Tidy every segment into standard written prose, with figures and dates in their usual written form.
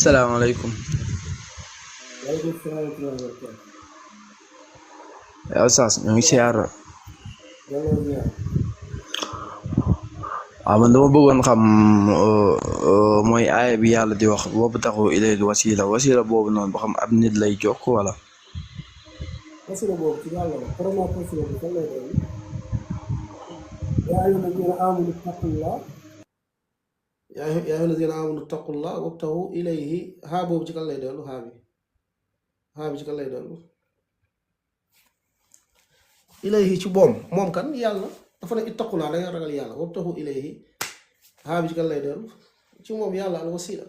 salaamaaleykum. waaleykum salaam wa rahmatulah. yow Saas ñu ngi siyaar. delloo ziar. waaw man dama bëggoon xam mooy aaya bi yàlla di wax wabtaxu ilayhi wasila boobu noonu ba xam ab nit lay jokk wala. wasila boobu ci yàlla la vraiment wasila bi fan lay doon. yaa ayyuha allazina amanu taqullah. yaa ayyuha allazina amanu taqullah wabtaxu ilayhi haa boobu ci kan lay dellu haa bi ci kan lay dellu. ilayhi ci moom kan yàlla dafa ne ittaqullah da nga ragal yàlla wabtaxu ilayhi haa bi ci kan lay dellu ci moom yàlla al wasila.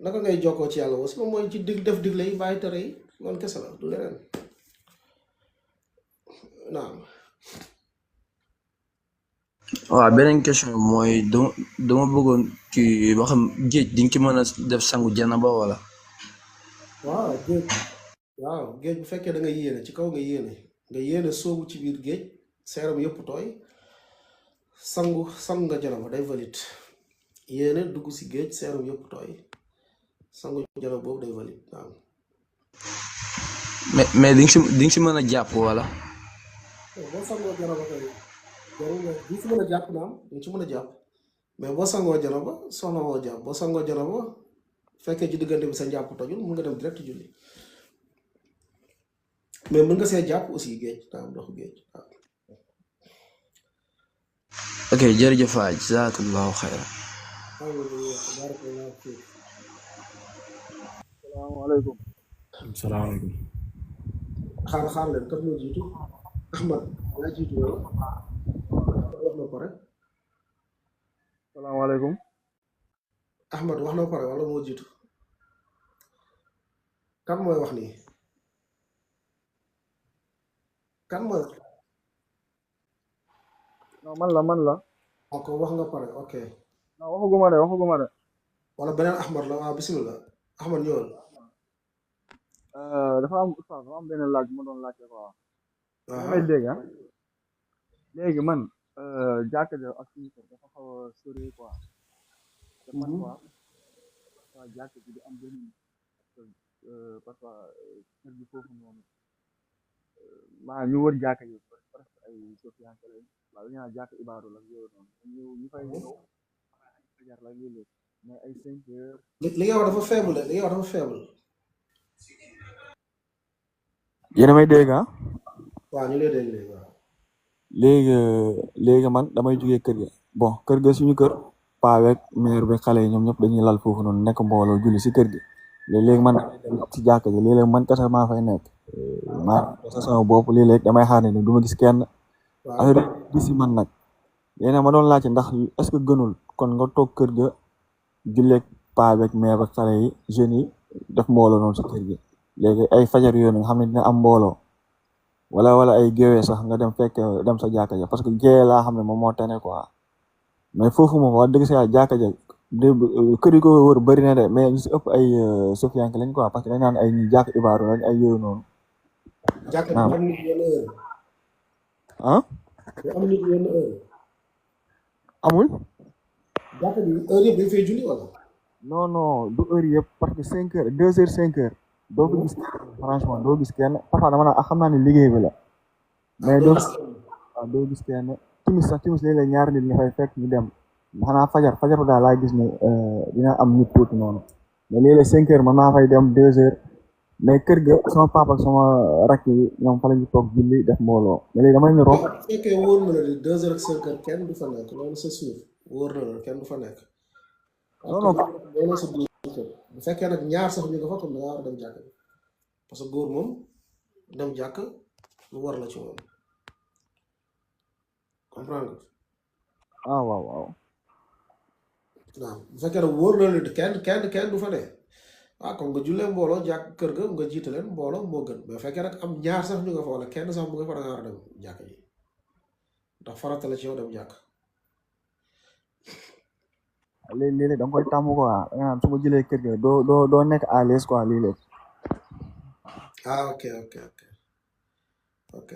naka ngay jokkoo ci yàlla wasila mooy ci def digle yi bàyyi tere yi loolu kese la du leneen. naam. waaw beneen question bi mooy dama bëggoon ci ba xam géej di nga ci mën a def sangu janaba wala. waaw géej bu fekkee da nga yéene ci kaw nga yéene soobu ci biir géej seeram yëpp tooy sangu nga janaba day valide yéene dugg si géej seeram yëpp tooy sangu janaba boobu day valide waaw. mais di nga si mën a jàpp wala. boo sangoo janaba kay jarul nga di si mën a jàpp naam di ci mën a jàpp mais boo sangoo janaba soxla woo jàpp boo sangoo janaba fekkee ci diggante bi sa njàpp tojul mun nga dem direct julli mais mën nga see jàpp aussi géej daa am ndoxu géej waaw. ok jërëjëf waay jazaakallahu xayran. salaamaaleykum. salaamaaleykum. xaar leen kat moo jiitu Ahmad yaa jiitu yow wax na pare. salaamaaleykum. Ahmad wax na pare wala moo jiitu kan mooy wax nii kan mooy. non man la. ok wax nga pare ok. non waxuguma de. wala beneen Ahmad la waaw bisimilah Ahmad ñëwal. dafa am benn laaj bu ma doon laajte quoi. may dégg ah. léegi man jàkka ja ak suñu kër dafa xaw a sori quoi. te parfois jàkka ji di am benn parfois kër gi foofu noonu maa ñu wër jàkka ji presque ay sofiyanke lañ waaw ñu naan jàkka ibaadu la yooyu noonu ñu fay ñëw fajar la léeg-léeg mais ay 5 heures. li nga wax dafa faible li nga wax dafa faible. yéen a may dégg ah. waaw ñu lay dégg léegi waaw. léegi man damay jógee kër ga bon kër ga suñu kër paa beeg mère beeg xale yi ñoom ñëpp dañuy lal foofu noonu nekk mbooloo julli si kër gi léeg-léeg man dem si jàkka ji léeg-léeg man kese maa fay nekk maa kese sama bopp léeg-léeg damay xaar ne du ma gis kenn affaire bi si man nag léegi ma doon laajte ndax est-ce que gënul kon nga toog kër ga julleeg paa beeg mère beeg xale yi jeunes yi def mbooloo noonu si kër gi léegi ay fajar yooyu nga xam ne dina am mbooloo wala ay géewee sax nga dem sa jàkka ja parce que géewee laa xam ne moom moo tane quoi mais foofu moom wax dëgg sa jàkka ja kër yi ko wër bëri na de mais ñu si ëpp ay sofiyanke lañ quoi parce que dañ naan ay ñi jàkk ibaaru lañ ay yooyu noonu. jàkka bi am nit yenn heure. ah. am nit yenn heure. amul. jàkka bi heure yëpp dañ fay julli wala. non du heure yëpp parce que 5 heures 2 heures 5 heures. doo ko gis franchement doo gis kenn parfois dama naa xam naa ne liggéey bi la mais doo gis kenn timis léeg-léeg ñaari nit nga fay fekk ñu dem xanaa fajar daal laa gis ne dina am nit tuuti noonu mais léeg-léeg 5 heures man maa fay dem 2 heures mais kër ga sama papa ak sama rakk yi ñoom fa la ñu toog julli def mbooloo mais léegi dama leen romb. bu fekkee wóor na la ni 2 heures ak 5 heures kenn du fa nekk loolu c'est sûr wóor na la kenn du fa nekk. non bu fekkee nag ñaar sax ñu nga fa comme da ngaa war a dem jàkk parce que góor moom dem jàkk lu war la ci moom comprendre nga. waaw. waaw bu fekkee nag wóor na la kenn du fa ne comme nga jullee mbooloo jàkk kër ga nga jiite leen mbooloo moo gën mais bu fekkee nag am ñaar sax ñu nga fa wala kenn sax mu nga fa da ngaa war a dem jàkk ji ndax farata la ci yow dem jàkk. léeg-léeg da nga koy tàmm quoi da nga naan su ma jëlee kër ga doo nekk à l'aise quoi léeg-léeg. ok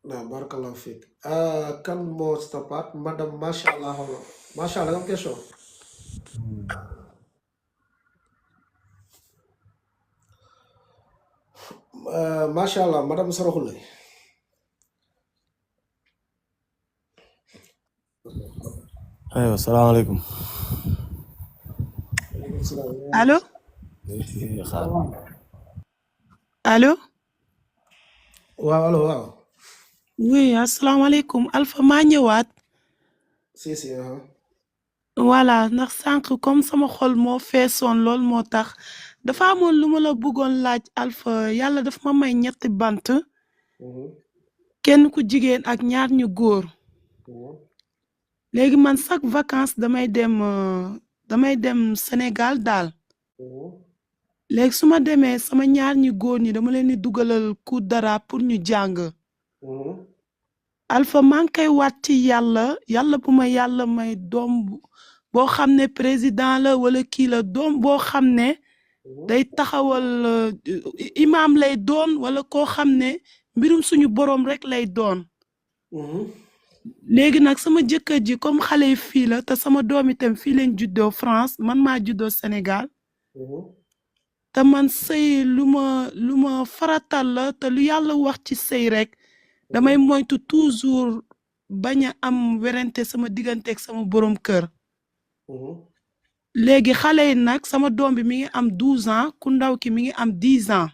non barakallahu fiik kan moo stoppaat madame macha allah nga am question. macha allah madame Saraxule. aywa salaamaaleykum. allo allo waaw allo waaw. oui asalaamaaleykum Alpha maa ñëwaat si si voilà ndax sànq comme sama xol moo feesoon lool moo tax dafa amoon lu ma la bëggoon laaj Alpha yàlla dafa ma may ñetti bant kenn ku jigéen ak ñaar ñu góor léegi man chaque vacances damay dem Sénégal daal léegi su ma demee sama ñaar ñu góor ñi dama leen di dugalal coup dara pour ñu jàng Alpha maa ngi koy waat ci yàlla bu ma yàlla may doom boo xam ne président la wala kii la doom boo xam ne day taxawal imaam lay doon wala koo xam ne mbirum suñu boroom rek lay doon léegi nag sama jëkkër ji comme xale yi fii la te sama doom itam fii leen juddoo France man maa juddoo Sénégal te man sëy lu ma faratal la te lu yàlla wax ci sëy rek damay moytu toujours bañ a am werante sama digganteeg sama borom kër léegi xale yi nag sama doom bi mi ngi am 12 ans ku ndaw ki mi ngi am 10 ans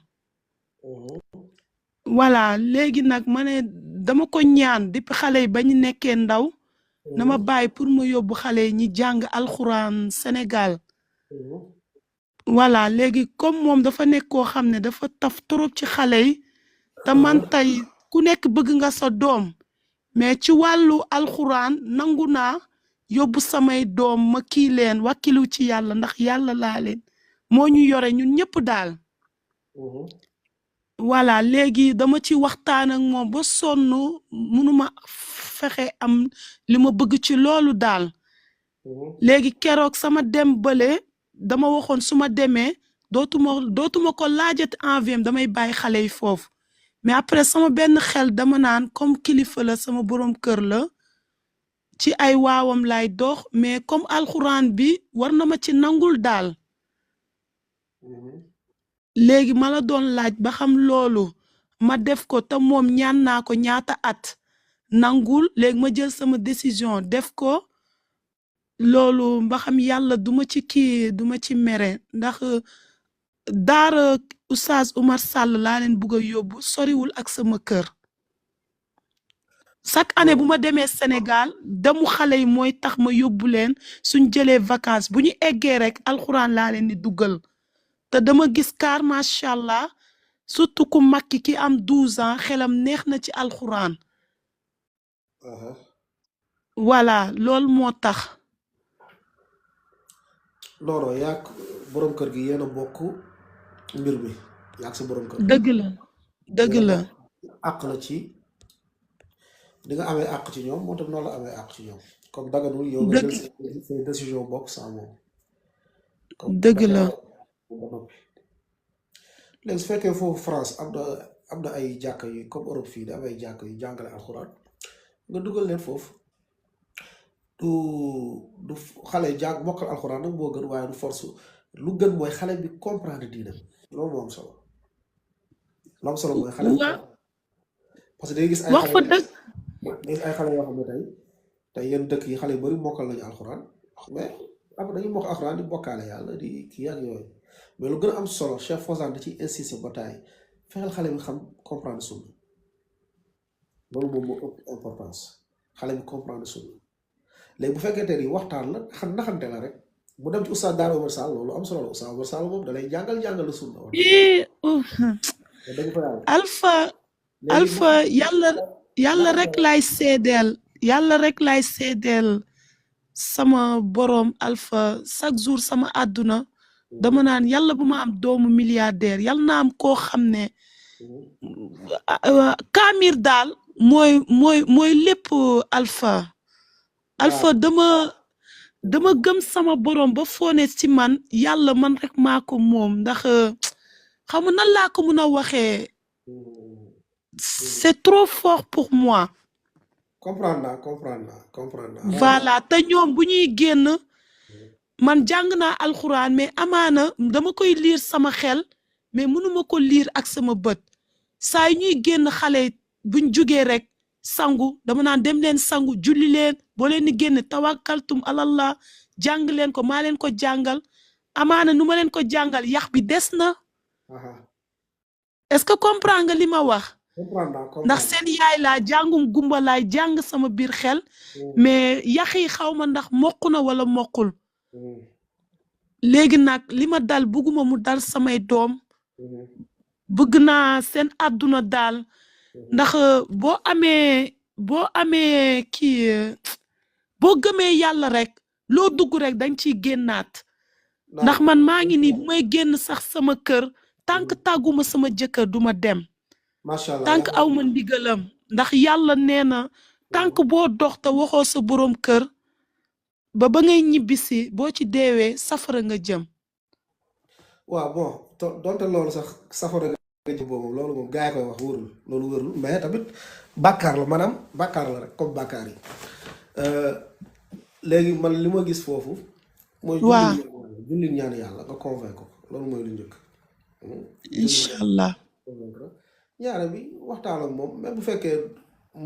voilà léegi nag ma ne dama ko ñaan depuis xale yi ba ñu nekkee ndaw na ma bàyyi pour ma yóbbu xale yi ñi jàng alxuraan Sénégal voilà léegi comme moom dafa nekk koo xam ne dafa taf trop ci xale yi te man tey ku nekk bëgg nga sa doom mais ci wàllu alxuraan nangu naa yóbbu samay doom ma kii leen wàkkilu ci yàlla ndax yàlla laa leen moo ñu yore ñun ñëpp daal voilà léegi dama ci waxtaan ak moom ba sonn mënuma fexe am li ma bëgg ci loolu daal léegi keroog sama dem bële dama waxoon su ma demee dootuma ko laajati enviem damay bàyyi xale yi foofu mais après sama benn xel dama naan comme kilifa la sama borom kër la ci ay waawam lay dox mais comme alxuraan bi war na ma ci nangul daal léegi ma la doon laaj ba xam loolu ma def ko te moom ñaan naa ko ñaata at nangul léegi ma jël sama décision def ko loolu ba xam yàlla duma ci mere ndax daara Oustaz Oumar Sall laa leen bëgg a yóbbu soriwul ak sama kër chaque année bu ma demee Sénégal demu xale yi mooy tax ma yóbbu leen suñ jëlee vacances bu ñu eggee rek alxuraan laa leen di duggal te dama gis kaar macha allah surtout ku mag ki am 12 ans xelam neex na ci alxuraan voilà loolu moo tax non yaak borom kër gi yéen a bokk mbir mi yaak sa borom kër dëgg la àq la ci di nga amee àq ci ñoom moo tax noonu la amee àq ci ñoom comme daganul yow nga jël say décision bokk sans moom dëgg la ba noppi léegi su fekkee foofu France am na ay jàkk yu comme Europe fii da am ay jàkk yu jàngale alxuraan nga dugal leen foofu du xale jàng mokkal alxuraan nag moo gën waaye du force lu gën mooy xale bi comprendre diina loolu moo am solo lu am solo mooy xale bi parce que day gis ay xale yoo xam ne tey yenn dëkk yi xale yu bari mokkal nañu alxuraan mais après dañuy mokkal alxuraan di bokkaale yàlla di kii ak yooyu mais lu gën a am solo Cheikh Fawzan da ciy insister ba taay fexeel xale bi xam comprendre sunna loolu moom moo ëpp importance xale bi comprendre sunna léegi bu fekkente ni waxtaan la naxante la rek mu dem ci Oustaz Daara Oumar Sall loolu am solo la Oustaz Oumar Sall moom da lay jàngal la sunna Alpha yàlla rek lay seedeel sama boroom Alpha chaque jour sama àdduna dama naan yàlla bu ma am doomu milliardaire yàlla na am koo xam ne kaamir daal mooy lépp Alpha dama gëm sama borom ba foone ci man yàlla man rek maa ko moom ndax xam nga nan laa ko mën a waxee c'est trop fort pour moi. comprendre naa. voilà te ñoom bu ñuy génn man jàng naa alxuraan mais amaana dama koy liir sama xel mais mënuma ko liir ak sama bët saa yu ñuy génn xale buñ jugee rek sangu dama naan dem leen sangu julli leen boo leen di génn tawakkaltum alallah jàng leen ko maa leen ko jàngal amaana nu ma leen ko jàngal yax bi des na est-ce que comprendre nga li ma wax ndax seen yaay laa jàngum gumba laay jàng sama biir xel mais yax yi xaw ma ndax mokk na wala mokkul léegi nag li ma dal bëgguma mu dal samay doom bëgg naa seen àdduna daal ndax boo amee kii boo gëmee yàlla rek loo dugg rek dañ ciy génnaat ndax man maa ngi nii bu may génn sax sama kër tànk tàgguma sama jëkkër duma dem tànk aw ma ndigalam ndax yàlla nee na tànk boo dox te waxoo sa boroom kër ba ngay ñibbisi boo ci deewee safara nga jëm waaw bon donte loolu sax safara nga jëm boobu loolu moom gaa yi koy wax wërul loolu wërul mais tamit bàkkaar la maanaam bàkkaar la rek comme bàkkaar yi léegi man li ma gis foofu mooy julli ñaan yàlla nga convaincre ko loolu mooy lu njëkk incha allah ñaare bi waxtaan ak moom même bu fekkee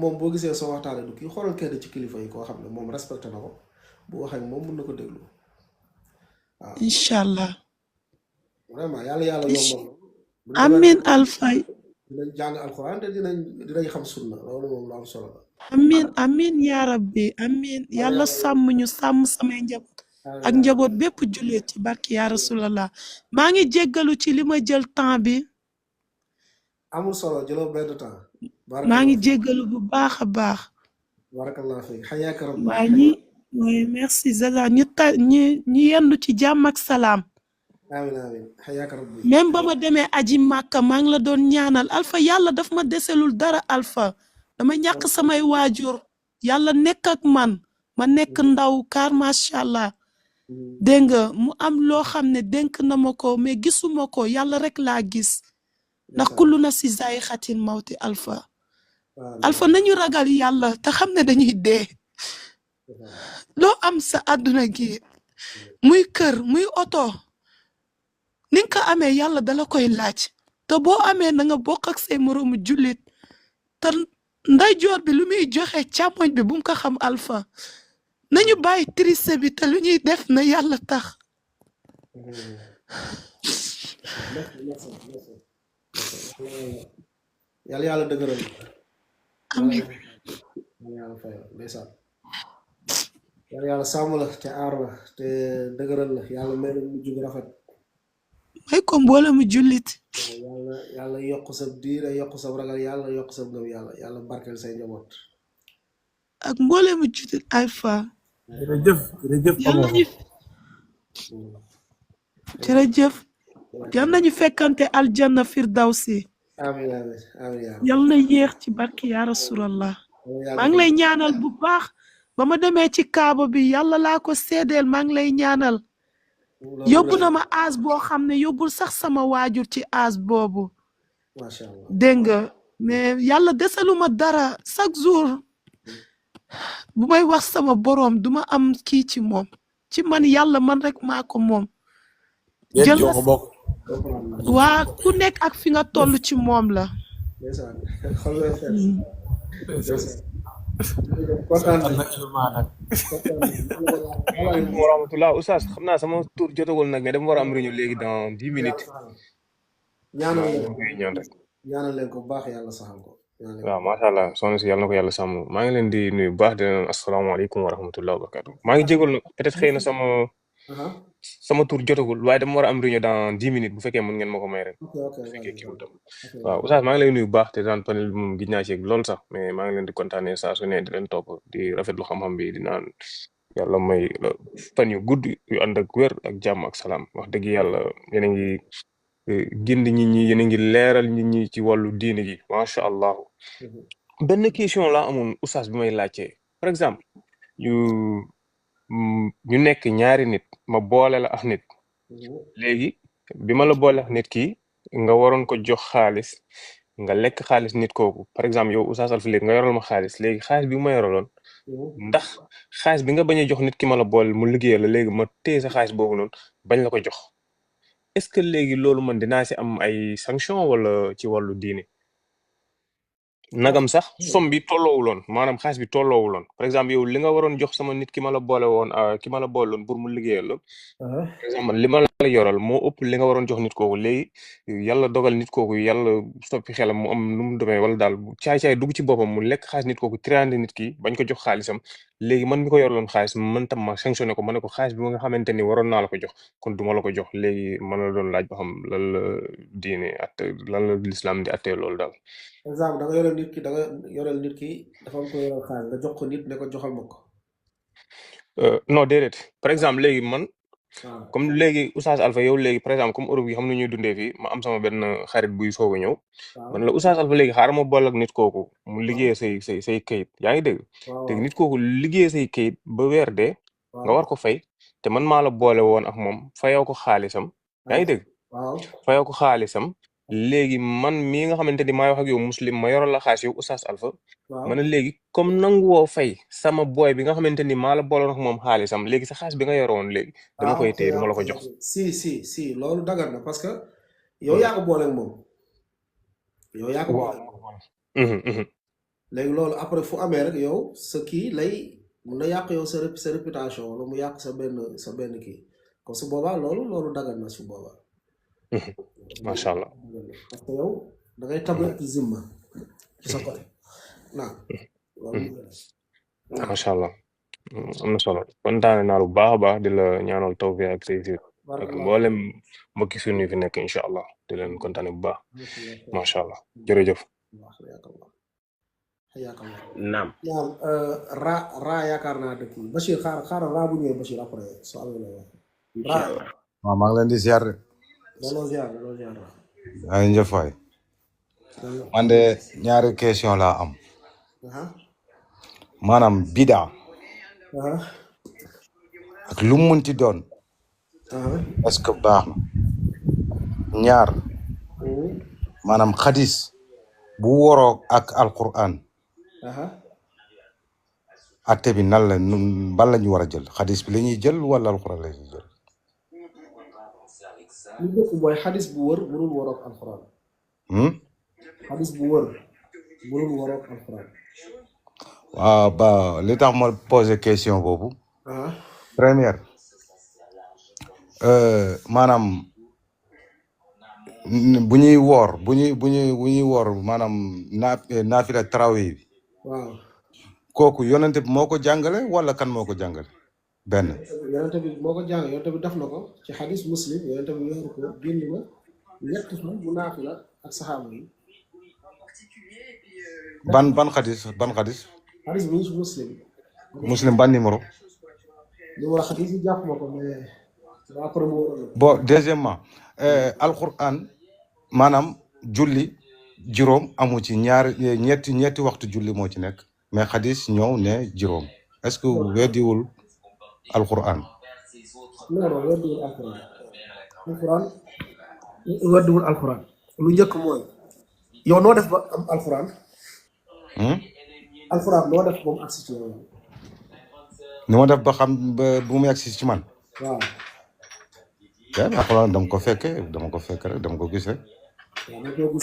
moom boo gisee soo waxtaanee du kii xoolal kenn ci kilifa yi koo xam ne moom respecté na ko bu waxee moom mën na ko déglu waaw incha allah vraiment yàlla yombal amin alfay dinañ jàng alxuraan te dinañ xam sunna loolu moom lu am solo la amin yaa rabbi amin yàlla sàmm ñu sàmm samay njaboot ak njaboot bépp jullit ci barki yaa rasulallah maa ngi jéggalu ci li ma jël temps bi amul solo jëloo benn temps maa ngi jéggalu bu baax a baax barakallah fi xayaaka rabbi waa oui merci Zaza ñu yendu ci jàmm ak salaam amiin xayaaka rabbi même ba ma demee aji màkka maa ngi la doon ñaanal alpha yàlla daf ma deselul dara alpha dama ñàkk samay waajur yàlla nekk ak man ma nekk ndaw car macha allah dégg nga mu am loo xam ne dénk na ma ko mais gisuma ko yàlla rek laa gis ndax kullu nafsin zaa'iqatul mawti alpha nañu ragal yàlla te xam ne dañuy dee loo am sa àdduna gi muy kër muy oto ni nga ko amee yàlla dala koy laaj te boo amee na nga bokk ak say moroomu jullit te ndeyjoor bi lu muy joxe càmmoñ bi bu mu ko xam alpha nañu bàyyi triste bi te lu ñuy def na yàlla tax yàlla dëgëral amiin yàlla fayal ndeysaan yàlla sàmm la te aar la te dëgëral la yàlla may la mujj gu rafet may ko mboolemu jullit yàlla yokk sa diine yokk sa ragal yàlla yokk sa ngëm yàlla barkeel say njaboot ak mboolemu jullit alpha jërëjëf yal nañu fekkante aljanna firdawsi amiin yal na yéex ci barki yaa rasulallah maa ngi lay ñaanal bu baax ba ma demee ci kaaba bi yàlla laa ko seedeel maa ngi lay ñaanal yóbbu na ma aas boo xam ne yóbbul sax sama waajur ci aas boobu macha allah dégg nga mais yàlla desaluma dara chaque jour bu may wax sama boroom duma am kii ci moom ci man yàlla man rek maa ko moom jël na waa ku nekk ak fi nga toll ci moom la wa rahmatullah oustaz xam naa sama tour jotagul nag mais dama war a am réunion léegi dans 10 minutes ñaanal leen ko baax yàlla saxal ko waaw macha allah soxna si yàlla na ko yàlla sàmm maa ngi leen di nuyu bu baax di leen asalaamaaleykum wa rahmatullah wa barakatuh maa ngi jégalu nag peut-être xëy na sama tour jotagul waaye dama war a am réunion dans 10 minutes bu fekkee mën ngeen ma ko may rek bu fekkee kii tam waaw oustaz maa ngi lay nuyu bu baax te daan panel bi moom gis naa ci lool sax mais maa ngi leen di kontaanee saa su ne di leen topp di rafetlu xam-xam bi di naan yàlla may fan yu gudd yu ànd ak wér ak jàmm ak salaam wax dëgg yàlla yéen a ngi gindi nit ñi yéen a ngi leeral nit ñi ci wàllu diine ji macha allah benn question laa amoon oustaz bi may laajte par exemple ñu nekk ñaari nit ma boole la ak nit léegi bi ma la boole ak nit ki nga waroon ko jox xaalis nga lekk xaalis nit kooku par exemple yow oustaz Alpha léegi nga yoral ma xaalis léegi xaalis bi ma yoraloon ndax xaalis bi nga bañ a jox nit ki ma la boole mu liggéeyal la léegi ma téye sa xaalis boobu noonu bañ la ko jox est-ce que léegi loolu man dinaa si am ay sanction wala ci wàllu diine nagam sax somme bi tolloowuloon maanaam xaalis bi tolloowuloon par exemple yow li nga waroon jox sama nit ki ma la boole woon ki ma la boole woon pour mu liggéeyal la par exemple li ma la yoral moo ëpp li nga waroon jox nit kooku léegi yàlla dogal nit kooku yàlla soppi xelam mu am nu mu demee wala daal caay-caay dugg ci boppam mu lekk xaalis nit kooku tirande nit ki bañ ko jox xaalisam léegi man mi ko yoraloon xaalis man tam ma sanctionné ko ma ne ko xaalis bi nga xamante ni waroon naa la ko jox kon duma la ko jox léegi man la doon laaj ba xam lan la diine atte lan la lislaam di attee loolu daal exemple da nga yoreel nit ki dafa am ko yoreel xaalis nga jox ko nit ne ko joxal ma ko. non déedéet par exemple léegi man waaw comme léegi Oustaz Alpha yow léegi par exemple comme Europe yi xam na ñuy dundee fii ma am sama benn xarit buy soog a ñëw waaw man la Oustaz Alpha léegi xaaral ma boole ak nit kooku mu liggéey say kayit yaa ngi dégg waaw léegi nit kooku liggéey say kayit ba weer dee nga waaw war ko fay te man maa la boole woon ak moom fayoo ko xaalisam yaa ngi dégg waaw fayoo ko xaalisam léegi man mii nga xamante ni maay wax ak yow muslim ma yoral la xaalis yow Oustaz Alpha waaw ma ne léegi comme nanguwoo fay sama boy bi nga xamante ni maa la booloon ak moom xaalisam léegi sa xaalis bi nga yoroon léegi dama koy ok téye duma la ok ko jox si loolu dagan na parce que yow yaa ko boole ak moom yow yaa ko boole ak moom léegi loolu après fu amee rek yow sa kii lay mun na yàq yow sa réputation wala mu yàq sa benn kii kon su boobaa loolu dagan na su boobaa macha allah parce que yow da ngay tabli ak zimma ci sa côté naam loolu macha allah am na solo kontaane naa lu baax a baax di la ñaanal tawfiq ak réussite ak mboolem mbokki suñu fi nekk incha allah di leen kontaane bu baax macha allah jërëjëf. naam ra yaakaar naa dëkk yi Bachir xaaral ra bu ñëwee Bachir après soo amee lay wax ra waaw maa ngi leen di ziar de. looloo ziar ay njëf waay man de ñaari question laa am maanaam bida ak lu mu munti doon est-ce que baax na ñaar maanaam xadis bu woroo ak alquran atte bi nan la ban la ñu war a jël xadis bi la ñuy jël wala alquran la ñuy jël li njëkk mooy xadis bu wër mënul waroog alquran xadis bu wër mënul waroog alquran waaw ba li tax ma posé question boobu première maanaam bu ñuy woor maanaam naafila tarawih bi waaw kooku yonente bi moo ko jàngale wala kan moo ko jàngale benn yonente bi moo ko jàng yonente bi def na ko ci xadis muslim yonente bi yor ko génn na ñetti fan mu naafila ak saxaaba yi ban xadis xadis bi ci muslim ban numéro xadis yi jàpp ma ko mais après mu waroon bon deuxièmement alquran maanaam julli juróom amu ci ñetti waxtu julli moo ci nekk mais xadis ñëw ne juróom est-ce que weddiwul alquran non weddiwul alquran lu njëkk mooy yow noo def ba am alquran alquran noo def ba mu agsi ci yow ni ma def ba xam ba bu mu agsi ci man waaw alquran dama ko fekk rek dama ko gis rek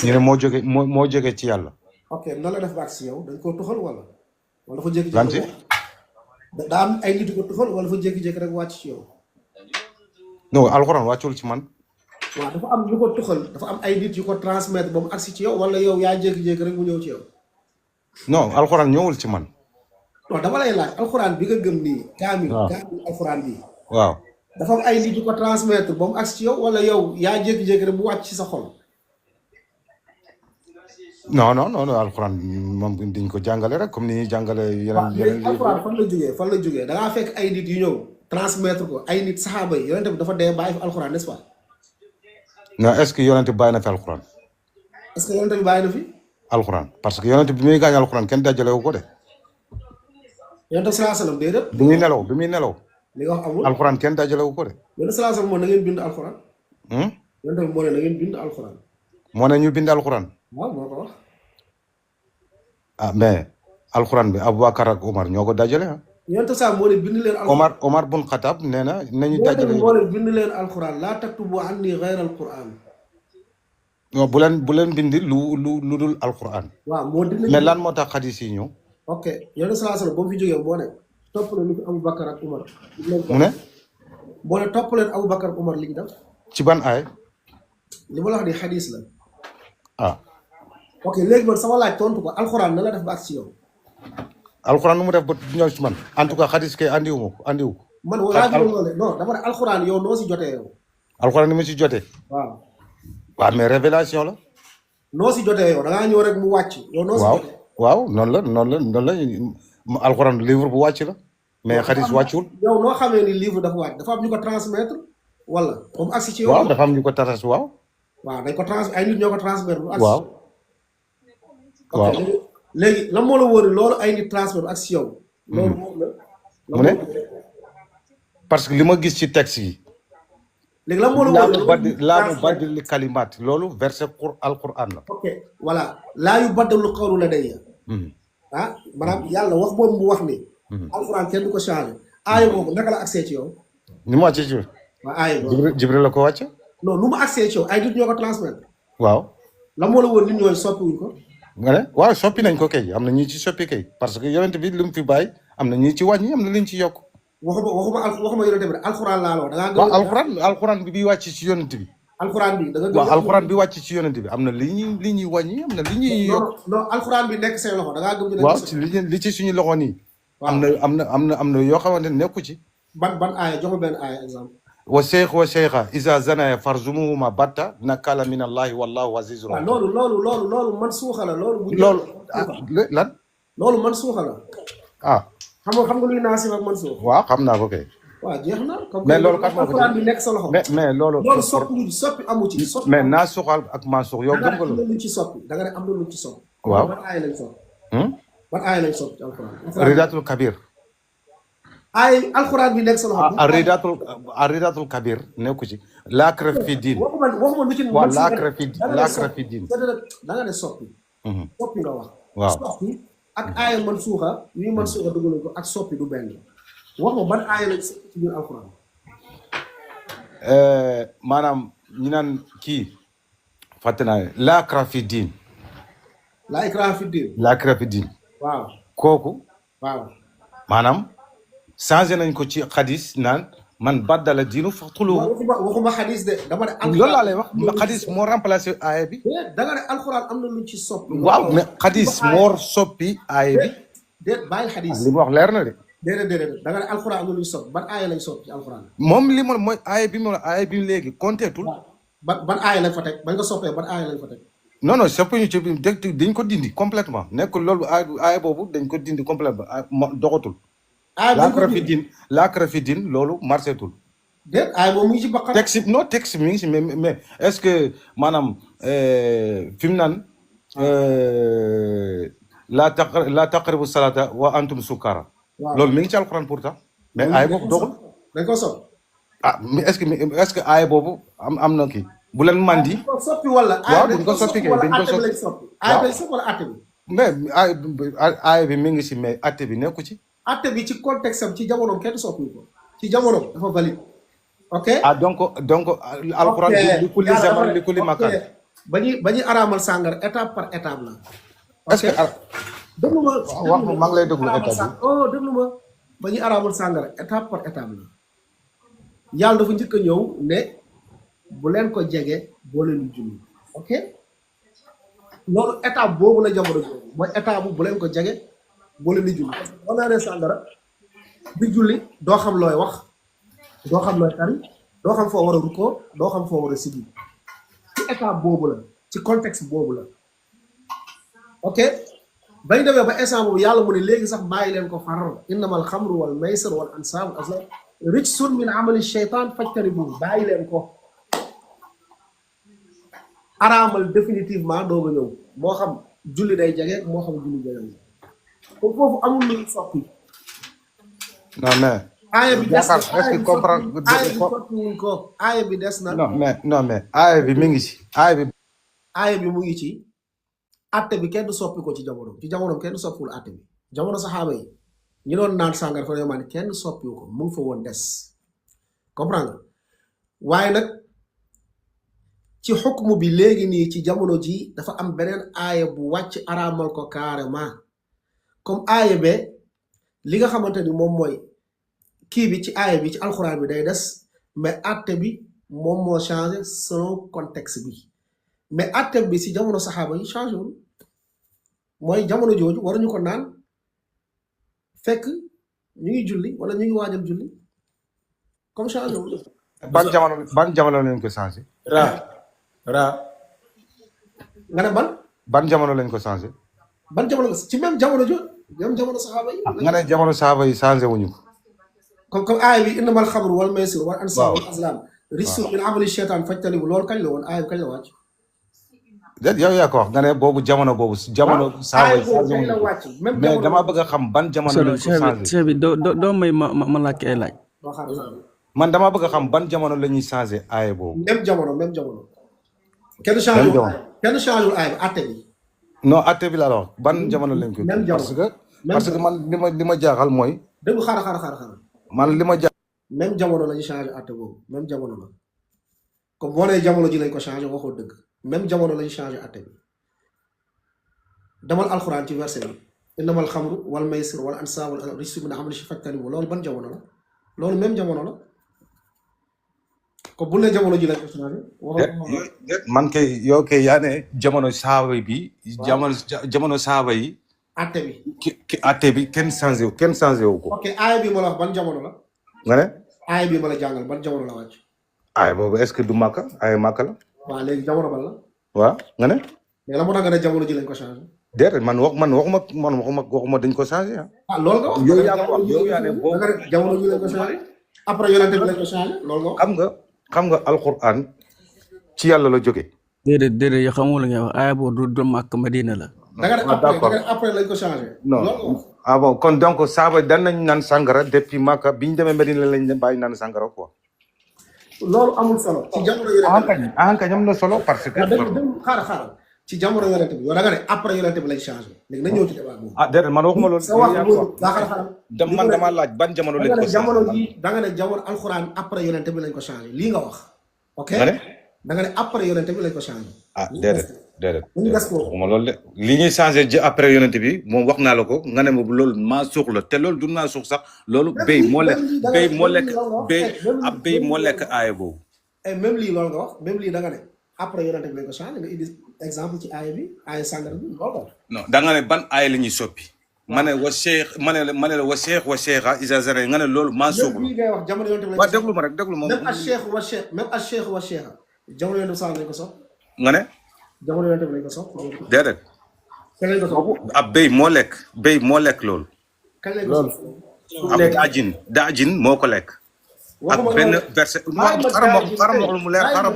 ñu ne moo jóge ci yàlla ok nan la def ba agsi yow dañ ko tuxal wala dafa jékki-jékki daa am ay nit yu ko tuxal wala dafa jékki-jékki rek wàcc ci yow non alquran wàccul ci man waaw dafa am lu ko tuxal dafa am ay nit yu ko transmettre ba mu agsi ci yow wala yow yaa jékki-jékki rek mu ñëw ci yow non alquran ñëwul ci man non dama lay laaj alquran bi nga gëm nii kaamil alquran bi waaw dafa am ay nit yu ko transmettre ba mu agsi ci yow wala yow yaa jékki-jékki rek mu wàcc ci sa xol non alquran moom dañ ko jàngale rek comme ni ñuy jàngale yeneen alquran fan la jógee da ngaa fekk ay nit yu ñëw transmettre ko ay nit saxaaba yi yonente bi dafa dee bàyyi fi alquran n'est-ce pas non est-ce que yonente bi bàyyi na fi alquran est-ce que yonente bi bàyyi na fi alquran parce que yonente bi muy gaañ alquran kenn dajalewu ko de yonente bi sallallahu alayhi wasallam déedéet bi muy nelaw li nga wax amul alquran kenn dajalewu ko de yonente sallallahu alayhi wasallam moo na ngeen bind alquran yonente bi moo ne na ngeen bind alquran moo ne ñu bind alquran waaw moo ko wax ah mais alxuraan bi Aboubacar ak Omar ñoo ko dajale ah. yonent saa moo ne bind leen alxuraan. Omar bun Xataab nee na nañu moo dajale. ne moo ne bind leen alxuraan laa taktubu anni ghayra alxuraan. non bu leen bindi lu dul alxuraan. waaw moo dina. mais lan moo tax xadis yi ñëw. ok yonent saa sallam ba mu fi jógee moo ne topp leen li fi Aboubacar ak Omar. mu ne. moo ne topp leen Aboubacar ak Omar li ñu def. ci ban ay. li ma la wax ni xadis la. ah. ok léegi man sama laaj tontu ko alxuraan na la def ba ak si yow. alxuraan nu mu def ba ñëw ci man en tout cas xadis kay andiwu ko. man laaj loolu non dama ne alxuraan yow noo si jotee yow. alxuraan ni mu si jotee. waaw. waaw mais révélation la. noo si jotee yow da ngaa ñëw rek mu wàcc. yow noo si jotee. waaw noonu la alxuraan livre bu wàcc la. mais xadis wàccul. yow noo xamee ni livre dafa wàcc dafa am ñu ko transmettre wala comme agsi ci yow. waaw dafa am ñu ko taras waaw. waaw dañ ko ay nit ñoo ko transmettre bu agsi. waaw. waaw léegi lan moo la wóor loolu ay nit transmettre bu agsi ci yow. loolu moom la. mu ne parce que li ma gis ci texte yi. léegi lan moo la wóor laa mu baddil kalimaat loolu verset alquran la. ok voilà laa yu baddalu qawlu ladayya. ah maanaam yàlla wax boobu mu wax ni. alquran kenn du ko changé. aaya boobu naka la accès ci yow. ni mu wàccee ci yow. waaw aaya boobu Jibril la ko wàcce. non nu mu accès ci yow ay nit ñoo ko transmettre. waaw. lan moo la wóor nit ñooy soppiwuñ ko. nga ne waaw soppi nañ ko kay am na ñi ci soppi kay parce que yonent bi li mu fi bàyyi am na ñi ci wàññi am na liñ ci yokk. waxuma yonent bi alxuraan laa la wax da ngaa waaw alxuraan bi wàcc ci yonent bi. alxuraan bi da nga waaw alxuraan bi wàcc ci yonent bi am na li ñuy wàññi am na li ñuy yokk. non alxuraan bi nekk say loxo da ngaa gëm. waaw ci li ci suñu loxo nii. am na yoo xamante ne nekku ci. ban aaya jox ma benn aaya exemple. wa cheikha isa zanaya farzumuhuma batta nakala min allahi wallahu azizun. waaw loolu man suuxa la loolu. loolu lan. loolu man suuxa la. ah. xam nga luy naasib ak man suux. waaw xam naa ko kay. waaw jeex na. mais loolu kat moo ko alxuraan bi nekk sa loxo. mais loolu. loolu soppi amu ci. mais naa suxal ak maa suux yow gëm nga loolu. da nga ne am na lu ci soppi da nga ne am na lu ci soppi. waaw ban aaya lañ soppi. ban aaya lañ soppi ci alxuraan. ridatul kabir. ay alxuraan bi nekk sa loxo. ridatul kabir nekku ci. laakra fi diin. waxuma lu ci. waaw laakra fi diin. da nga ne soppi. soppi nga wax. waaw soppi ak aaya man suuxa yi man suuxa dugal ko ak soppi du benn. wax ma ban aaya lañ soppi ci biir alxuraan. maanaam ñu naan kii fàtte naa ne laakra fi diin. laakra fi diin. waaw kooku. waaw maanaam. changé nañ ko ci xadis naan man baddala diinu faxtuluhu. waxuma xadis de dama ne. loolu laa lay wax xadis moo remplacé aaya bi. da nga ne alxuraan am na luñ ci soppi. waaw mais xadis moo soppi aaya bi. déet bàyyil xadis. li mu wax leer na de. déedéet da nga ne alxuraan am na luñ soppi ban aaya lañ soppi ci alxuraan. moom li ma mooy aaya bi léegi compteetul. ban aaya lañ fa teg bañ nga soppee ban aaya lañ fa teg. non soppi ñu ci dañ ko dindi complètement nekkul loolu aaya boobu dañ ko dindi complètement doxatul. laakra fi din loolu marsetul. déet ay moom mu ngi ci baqara. texte mi ngi ci mais est-ce que maanaam fi mu naan la taqrabu salata wa antum sukara. loolu mi ngi ci alquran pourtant. mais aaya boobu doxul. dañ ko soppi. ah mais est-ce que aaya boobu am na kii bu leen mandi. soppi wala. waaw dañ ko soppi kay dañ ko soppi. aaya bi lañ soppi wala atte bi. mais aaya bi mi ngi ci mais atte bi nekku ci. atte bi ci contexte am ci jamonoom kenn soppi ko ci jamonoom dafa valide. ok donc alxuraan li kulli zaman li kulli makan. ba ñuy araamal sàngara étape par étape la. est-ce que déglu ma wax maa ngi lay déglu étape bi. déglu ma ba ñuy araamal sàngara étape par étape la. yàlla dafa njëkk a ñëw ne bu leen ko jege boo leen julli. ok loolu étape boobu la jamono boobu mooy étape bu leen ko jege. boo leen di julli boo naanee sàngara di julli doo xam looy wax doo xam looy tari doo xam foo war a rukkoo doo xam foo war a sigi ci étape boobu la ci contexte boobu la. ok bañ demee ba instant boobu yàlla mu ne léegi sax bàyyi leen ko far innamal xamru wal maysir wal ansab wal azlam rijsun min amali shaytan fajtanibuhu bàyyi leen ko. araamal définitivement doog a ñëw moo xam julli day jege moo xam julli jege. foofu amul lu soppi. non mais. aaya bi des na est-ce que comprendre. aaya bi des na. non mais aaya bi mi ngi ci aaya bi mu ngi ci. atte bi kenn du soppi ko ci jamono kenn du soppiwul atte bi. jamono saxaaba yi ñi doon naan sàngara fa man kenn soppiwu ko mu ngi fa woon des comprendre nga waaye nag ci xukmu bi léegi nii ci jamono ji dafa am beneen aaya bu wàcc araamal ko carrément comme aaya be li nga xamante ni moom mooy kii bi ci aaya bi ci alxuraan bi day des mais atte bi moom moo changé selon contexte bi mais atte bi si jamono saxaaba yi changé wul mooy jamono jooju waruñu ko naan fekk ñu ngi julli wala ñu ngi waajal julli comme changé wul. ban jamono lañ ko changé. ra nga ne ban jamono lañ ko changé. ban jamono ci même jamono saxaaba yi. nga ne jamono saxaaba yi changé wuñu ko. comme aaya bi innamal xamru wal maysir wal ansaabu wal azlaam rijsun min amali shaytaan fajtanibu loolu kañ la woon aaya bi kañ la wàcc. déet yow yaa ko wax nga ne boobu jamono saxaaba yi changé wuñu ko mais dama bëgg a xam ban jamono lañ ko changé. Cheikh bi doo may ma laaj ay laaj. man dama bëgg a xam ban jamono la ñuy changé aaya boobu. même jamono. kenn changé wul aaya bi atte bi. non atte bi laa la wax ban jamono lañ ko. parce que man li ma jaaxal mooy. dégg xaaral. man li ma jaaxal. même jamono la ñu changé atte boobu même jamono la comme boo nee jamono ji lañ ko changé waxoo dëgg même jamono la ñu changé atte bi demal alxuraan ci verset bi innamal xamru wal maysir wal ansaabu wal azlaamu rijsun min amali shaytaan fajtanibuuhu loolu ban jamono la loolu même jamono la. comme bu ne jamono ji lañ ko changé. man kay yow kay yaa ne jamono saaba bi. jamono saaba yi. atte bi. atte bi kenn changé wu ko. ok aaya bi ma la wax ban jamono la. nga ne. aaya bi ma la jàngal ban jamono la wàcc. aaya boobu est-ce que du Makka aaya Makka la. waaw léegi jamono ban la. waaw nga ne. mais la moo tax nga ne jamono ji lañ ko changé. déedéet waxuma dañ ko changé ah. loolu nga wax. yow yaa ko wax yow yaa ne boobu. da nga ne jamono ji lañ ko changé. après yonente bi lañ ko changé loolu nga wax. xam nga alquran ci yàlla la jóge. déedéet yow xamul nga wax aaya boobu du Makka Madina la. da nga ne après lañ ko changé. non bon kon donc saaba dan nañ naan sangara depuis Makka bi ñu demee Madina lañ bàyyi naan sangara quoi. loolu amul solo. ci jamono yonente bi kañ am na solo parce que. xaaral ci jamono yonente bi yow da nga ne après yonente bi lañ changé léegi nañ ñëw ci débat boobu. déedéet man waxuma loolu. sa wax loolu xaaral. man damaa laaj ban jamono lañ ko changé. da nga ne jamono alxuraan après yonente bi lañ ko changé lii nga wax. ok da nga ne après yonente bi lañ ko changé. déedéet waxuma loolu de li ñuy changé ji après yonente bi moom wax naa la ko nga ne ma loolu maa suux la te loolu du naa suux sax loolu béy moo lekk aaya boobu. même lii loolu nga wax même lii da nga ne après yonente bi lañ ko changé nga indi exemple ci aaya bi aaya sàngara bi loolu non da nga ne ban aaya la ñuy soppi. ma ne wa cheikh ma ne la wa cheikh wa cheikha isa zara nga ne loolu maa suux la. lii ngay wax jamono yonente bi lañ ko déglu ma rek déglu ma. même al cheikh wa cheikha jamono yonente bi sax lañ ko sopp. nga ne. jamono yonente bi lañ ko sopp. déedéet. kañ lañ ko sopp. ab béy moo lekk loolu. kañ lañ ko sopp. ab daajin moo ko lekk. ak benn verset xaaral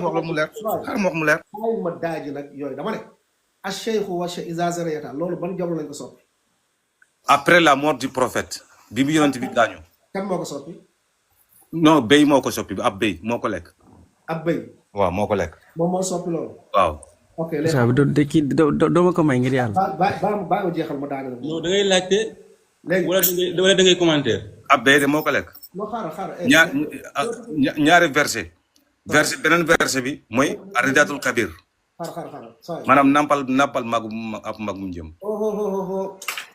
ma wax mu leer. ma daaji nag yooyu dama ne acheikhu wa cheikh isa zariyata loolu ban jamono lañ ko soppi. après la mort du prophète bi yonent bi gaañu. kan moo ko soppi. non béy moo ko soppi ab béy moo ko lekk. ab béy. waaw moo ko lekk. moom moo soppi loolu. waaw. ok léegi doo ma ko may ngir yàlla. ba ma jeexal ma daane la. non da ngay laajte. léegi wala da ngay commentaire. ab béy de moo ko lekk. moo xaaral. ñaari verset beneen verset bi mooy aridatul kabir. xaaral. maanaam nampal magum jëm.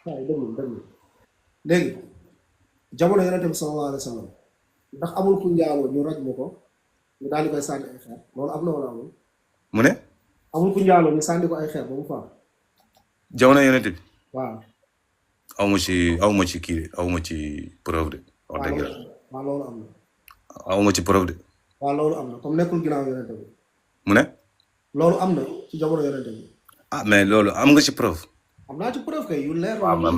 déglu léegi jamono yonente bi sallallahu alayhi wa sallam ndax amul ku njaaloo ñu raj mu ko ñu daal di koy sànni ay xeer loolu am na wala amul. mu ne. amul ku njaaloo ñu sànni ko ay xeer ba mu faam. jamono yonente bi. waaw. aw ma ci kii de aw ma ci preuve de. wax dëgg yàlla waaw loolu am na. aw ma ci preuve de. waaw loolu am na comme nekkul ginnaaw yonente bi. mu ne. loolu am na ci jamono yonente bi. mais loolu am nga ci preuve. am naa ci preuve kay yu leer. waaw ma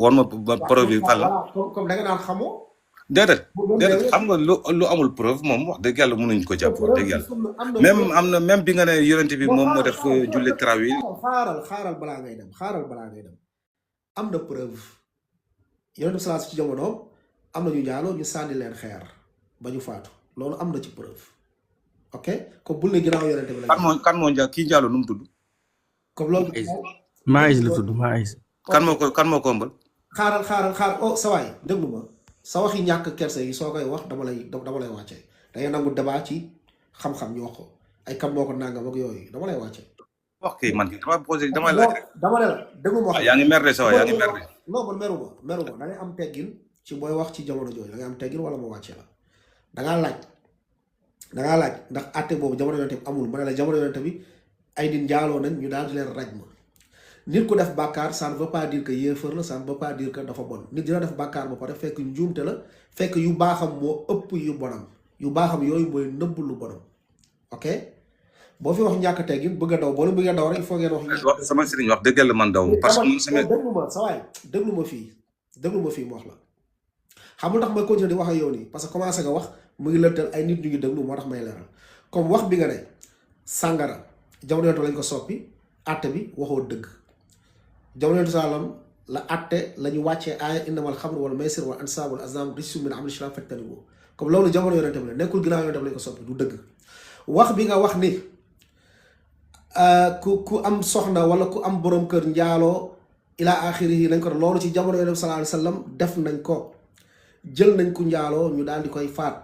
war ma preuve yi fan la. comme da nga naan xamoo. déedéet xam nga lu amul preuve moom wax dëgg yàlla mënuñ ko jàpp wax dëgg yàlla même bi nga ne yonente bi moom moo def julli tarawih. xaaral balaa ngay dem am na preuve yonente bi salaas ci jamonoom am na ñu njaaloo ñu sànni leen xeer ba ñu faatu loolu am na ci preuve ok comme bul ne ginnaaw yonente bi la. kan moo kii njaaloo nu mu tudd. comme loolu. Maïs la tudd Maïs. kan moo ko ëmbal. xaar oh sa waay déglu ma sa waxi ñàkk kersa yi soo koy wax dama lay wàcce da ngay nangu débat ci xam-xam ñu wax ko ay kam moo ko nangam ak yooyu dama lay wàcce. wax kii man kii dama posé dama laaj. dama ne la déglu ma wax. yaa ngi merde sa waay yaa ngi merde. non man meru ma da ngay am teggin ci booy wax ci jamono jooju da ngay am teggin wala ma wàcce la da ngaa laaj ndax àtte boobu jamono yonente bi amul ma ne la jamono yonente bi ay nit njaaloo nañ ñu daal di leen raj ma nit ku def bàkkaar ça ne veut pas dire que yéefar la ça ne veut pas dire que dafa bon nit dina def bàkkaar ba pare fekk njuumte la fekk yu baaxam moo ëpp yu bonam yu baaxam yooyu mooy nëbb lu bonam ok boo fi wax ñàkk teggin bëgg a daw boo leen bëgg a daw rek il faut ngeen wax. sama sëriñ wax dëggal la man daw. parce que man sama déglu ma sa waay déglu ma fii mu wax la xamul tax may continuer di wax ak yow nii parce que commencé nga wax mu ngi lëntal ay nit ñu ngi déglu moo tax may leeral comme wax bi nga ne sàngara jamono yonent lañ ko soppi àtte bi waxoo dëgg jamono yonent sallam la àtte la ñu wàccee aaya innamal xamru wal maysir wal ansaabu wal azlaamu rijsun min amali shaytaan fajtanibuuhu comme loolu jamono yonent bi la nekkul ginnaaw yonent lañ ko soppi du dëgg wax bi nga wax ni ku am soxna wala ku am borom kër njaaloo ila axirihi nañ ko loolu ci jamono yonent sallallahu alayhi wa sallam def nañ ko jël nañ ku njaaloo ñu daal di koy faat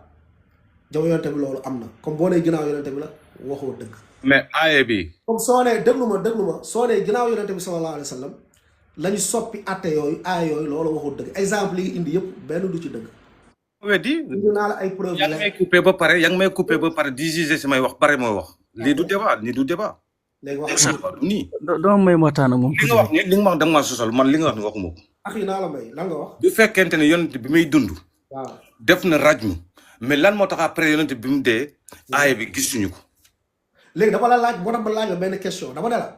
jamono yonent bi loolu am na comme boo nee ginnaaw yonent bi la waxoo dëgg. mais aaye bi. comme soo nee déglu ma soo nee ginnaaw yonent bi sallallahu alayhi wa sallam lañu soppi atte yooyu aaye yooyu loolu waxoo dëgg exemple yi indi yëpp benn du ci dëgg. weddi indi naa la ay preuve yaa ngi may coupé ba pare di juger samay wax pare mooy wax lii du débat léegi wax nii. doo may waxtaan ak moom. li nga wax da nga maa sosal man li nga wax ni waxuma ko. ak yi naa la may lan nga wax. bu fekkente ne yonent bi muy dund. waaw def na rajmu mais lan moo tax après yonent bi mu dee. aaye bi gisuñu ko. léegi dama la laaj moo tax ma laaj la benn question dama ne la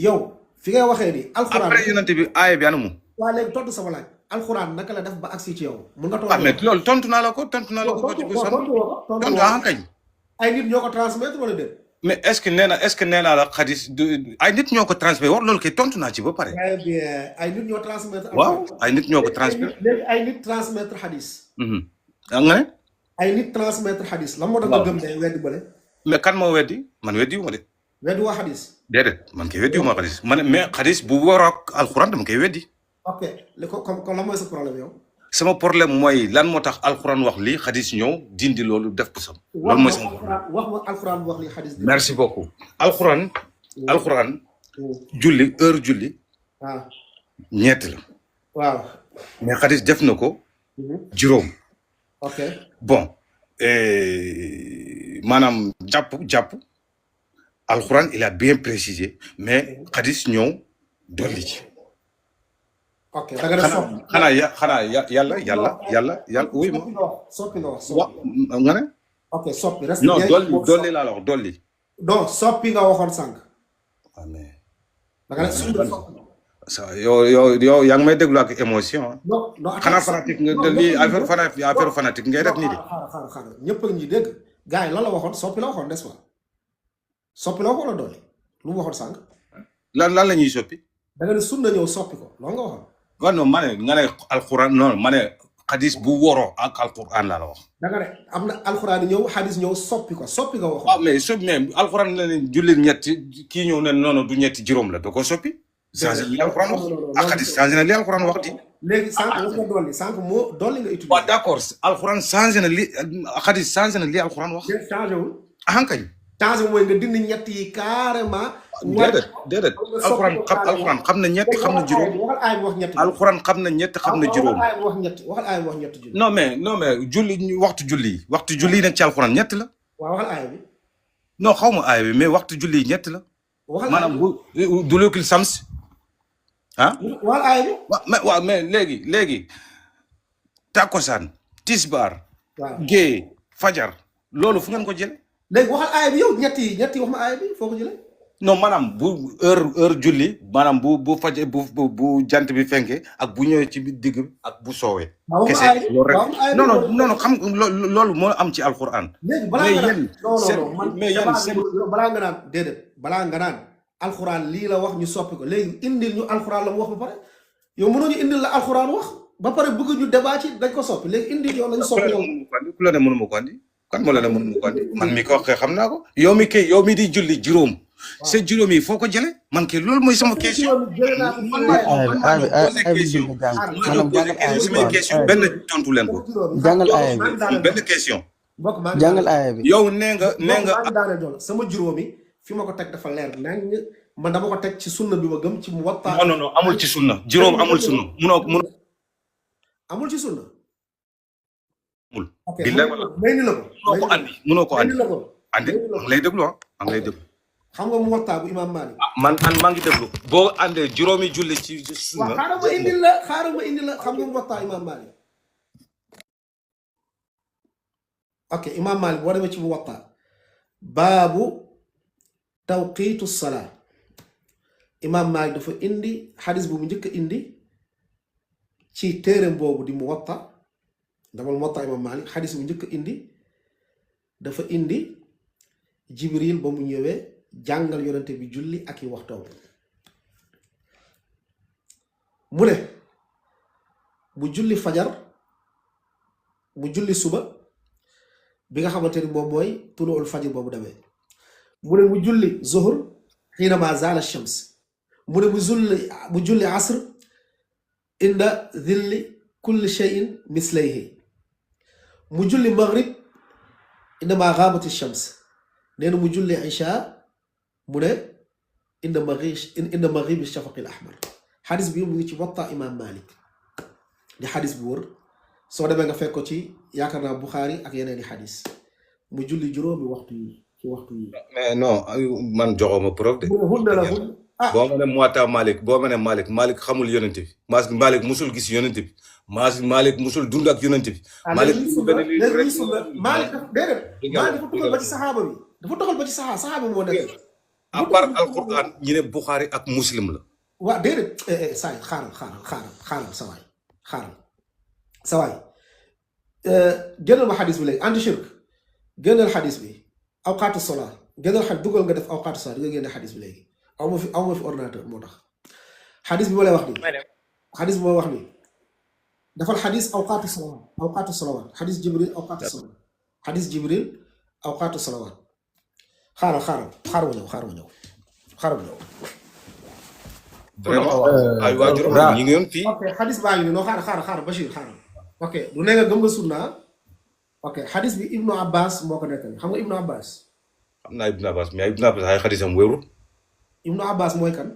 yow fi ngay waxee ni. alxuraan après yonent bi aaye bi anamu. waaw léegi tontu sama laaj alxuraan naka la def ba agsi ci yow. mun nga tontu mais loolu tontu naa la ko. tontu ah kañ. ay nit ñoo ko transmettre wala déet. mais est-ce que nee naa la xadis ay nit ñoo ko transmettre wax loolu kay tontu naa ci ba pare. très bien ay nit ñoo transmettre. waaw ay nit ñoo ko transmettre. léegi ay nit transmettre xadis. nga ne. ay nit transmettre xadis lan moo tax nga gëm ne weddi bële. mais kan moo weddi man weddi wu ma de. weddi waa xadis. déedéet man kay weddi wu ma xadis man mais xadis bu waroo ak alxuraan dama koy weddi. ok li ko comme lan mooy sa problème yow. sama problème mooy lan moo tax alxuraan wax lii xadis ñëw dindi loolu def ko sam. loolu mooy sama wax ma alxuraan wax lii xadis. merci beaucoup. alxuraan. julli heure julli. waaw. ñett la. waaw. mais xadis def na ko. juróom. ok bon maanaam jàpp alxuraan il a bien précisé mais xadis ñëw dolli ci. ok da nga def xanaa yàlla wuy ma. soppi nga wax nga ne. ok soppi. non dolli laa la wax dolli. donc soppi nga waxoon sànq. waaw mais. da nga def soppi. yow yaa ngi may déglu ak émotion. non xanaa fanatique nga lii affaire fanatique ngay def nii de. xaaral ñëpp a ngi dégg gars yi lan la waxoon soppi la waxoon n'est-ce pas soppi la waxoon la dolli lu mu waxoon sànq. lan la ñuy soppi. da nga ne sunna ñëw soppi ko loolu nga waxoon. waaw non ma ne nga ne alxuraan non ma ne xadis bu woroo ak alxuraan laa la wax. da nga ne am na alxuraan ñëw xadis ñëw soppi ko soppi nga waxoon. waaw mais alxuraan la ne jullit ñetti kii ñëw ne non du ñetti juróom la da ko soppi. changé li alxuraan wax ak xadis changé na li alxuraan wax di. léegi sànq nga dolli sànq moo dolli nga utilisé. waaw d'accord alxuraan changé na li xadis changé na li alxuraan wax. changé wul. kañ. changé mooy nga dindi ñett yi carrément. déedéet alxuraan xam na ñett xam na juróom. waxal aay wax ñett. alxuraan xam na ñett xam na juróom. waxal aay wax ñett julli. non mais julli waxtu julli yi nekk ci alxuraan ñett la. waaw waxal aay bi. non xaw ma aay bi mais waxtu julli yi ñett la. waxal maanaam bu dulukil sams ah. waxal aay bi. waaw mais léegi takkusaan tisbaar. waaw gée fajar loolu fu ngeen ko jële léegi waxal aay bi yow ñett yi wax ma aay bi foo ko jëlee. non maanaam bu heure julli maanaam bu faj bu jant bi fenke ak bu ñëwee ci digg ak bu soowee. kese loolu rek non xam loolu moo am ci alxuraan. léegi balaa nga naan déedéet balaa nga naan alxuraan lii la wax ñu soppi ko léegi indil ñu alxuraan la mu wax ba pare yow mënoo ñu indil la alxuraan wax ba pare bëgg ñu débat ci dañ ko soppi léegi indil yow lañu soppi yow. ku la ne mënuma ko andi kan moo la ne mënuma ko andi man mi ko waxee xam naa ko yow mi di julli juróom sa juróom yi foo ko jële man kay loolu mooy sama question jëlee naa ko man fii maa doon posé question samay question benn tontu leen ko jàngal aaya bi benn question mbokk maa ngi jàngal aaya bi yow nee nga maa ngi daane dool sama juróomi fi ma ko teg dafa leer nañ man dama ko teg ci sunna bi ma gëm ci Muwatta. non amul ci sunna juróom amul sunna munoo amul ci sunna amul ok billahi may ni la ko munoo ko andi munoo ko may andi ni la ko andi maa ngi lay déglu maa ngi lay déglu xam nga Muwatta bu Imam Malik man maa ngi déglu boo andee juróomi julli ci waaw sunna xaaral ma indi la xam nga Muwatta Imam Malik ok Imam Malik boo demee ci Muwatta baabu tawqiitu salaa Imam Malik dafa indi xadis bu mu njëkk a indi ci téereem boobu di Muwatta damal Muwatta Imam Malik xadis bu njëkk a indi dafa indi Jibril ba mu ñëwee jàngal yonente bi julli ak i waxtoom mu ne bu julli fajar bu julli suba bi nga xamante ni moom mooy tuluul fajr boobu demee mu ne bu julli zuhur xiinama zaala shams mu ne bu julli asr inda dhilli kulli shay'in mislayhi mu julli maghrib indama ghabati shams nee na mu julli isha mu ne inda maghrib shafaq al ahmar xadis bi mu ngi ci Muwatta Imam Malik di xadis bu wër soo demee nga fekk ko ci yaakaar naa Bukhari ak yeneen i xadis mu julli juróomi waxtu yi ci waxtu yi. mais non man joxoo ma preuve de. boo ma ne Muwatta Malik boo ma ne Malik xamul yonent bi Malik musul gis yonent bi Malik musul dund ak yonent bi. Malik dafa toxal ba ci saxaaba bi dafa toxal ba ci saxaaba moo nekk. à part alquran ñu ne Bukhari ak Muslim la. waaw déedéet saay xaaral sawaay génnal ma xadis bi léegi anti shirk génnal xadis bi awqaatu sola génnal xadis dugal nga def awqaatu sola di nga génne xadis bi léegi aw ma fi ordinateur moo tax xadis bi ma lay wax nii xadis bi ma wax nii dafal xadis awqaatu salawaat xadis jibril awqaatu salawaat xadis jibril awqaatu salawaat xaaral ma ñëw ay waajur ñu ngi yoon fii. ok xadis baa ngi nii non xaaral Bachir xaaral ok du ne nga gëm nga sunna ok xadis bi Ibnu Abbas moo ko nekkal xam nga Ibnu Abbas. xam naa Ibnu Abbas mais Ibnu Abbas ay xadisam wérul. Ibnu Abbas mooy kan.